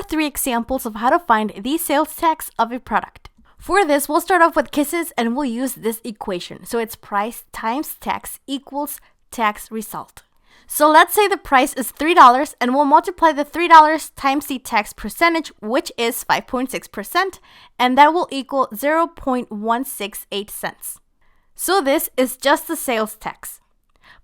3 examples of how to find the sales tax of a product. For this, we'll start off with kisses and we'll use this equation. So it's price times tax equals tax result. So let's say the price is $3 and we'll multiply the $3 times the tax percentage, which is 5.6%, and that will equal 0.168 cents. So this is just the sales tax.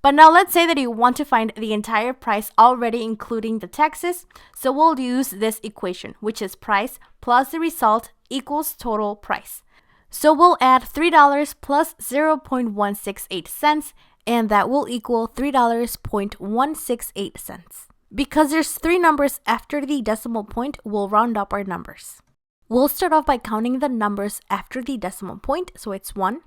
But now let's say that you want to find the entire price already including the taxes. So we'll use this equation, which is price plus the result equals total price. So we'll add $3 plus 0.168 cents, and that will equal $3.168 cents. Because there's 3 numbers after the decimal point, we'll round up our numbers. We'll start off by counting the numbers after the decimal point. So it's 1,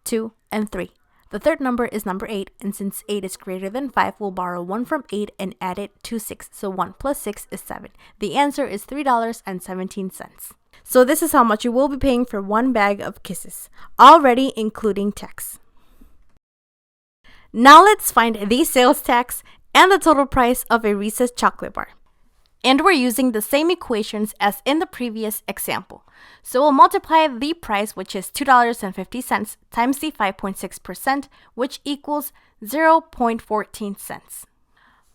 2, and 3. The third number is number 8, and since 8 is greater than 5, we'll borrow 1 from 8 and add it to 6. So 1 plus 6 is 7. The answer is $3.17. So this is how much you will be paying for 1 bag of kisses, already including tax. Now let's find the sales tax and the total price of a Reese's chocolate bar. And we're using the same equations as in the previous example. So we'll multiply the price, which is $2.50, times the 5.6%, which equals 0.14 cents.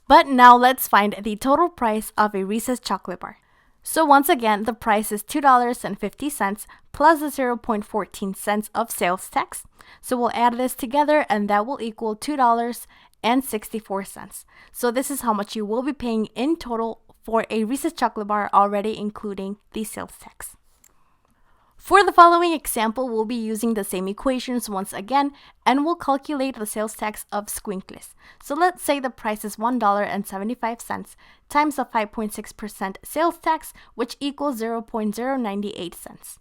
But now let's find the total price of a Reese's chocolate bar. So once again, the price is $2.50 plus the 0.14 cents of sales tax. So we'll add this together and that will equal $2.64. So this is how much you will be paying in total for a Reese's chocolate bar, already including the sales tax. For the following example, we'll be using the same equations once again, and we'll calculate the sales tax of squinkles. So let's say the price is $1.75 times the 5.6% sales tax, which equals 0.098 cents.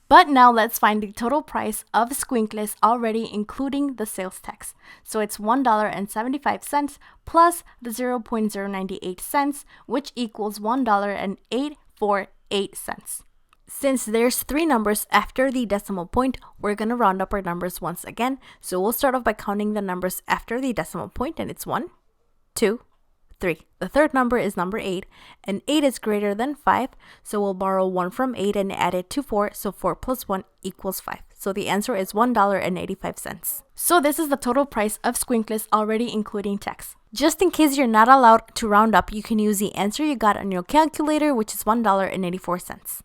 But now let's find the total price of squinkles, already including the sales tax. So it's $1.75 plus the 0.098 cents, which equals $1.848 cents. Since there's 3 numbers after the decimal point, we're going to round up our numbers once again. So we'll start off by counting the numbers after the decimal point, and it's 1, 2, 3. The third number is number 8, and 8 is greater than 5, so we'll borrow 1 from 8 and add it to 4, so 4 plus 1 equals 5. So the answer is $1.85. So this is the total price of squinkles, already including tax. Just in case you're not allowed to round up, you can use the answer you got on your calculator, which is $1.84.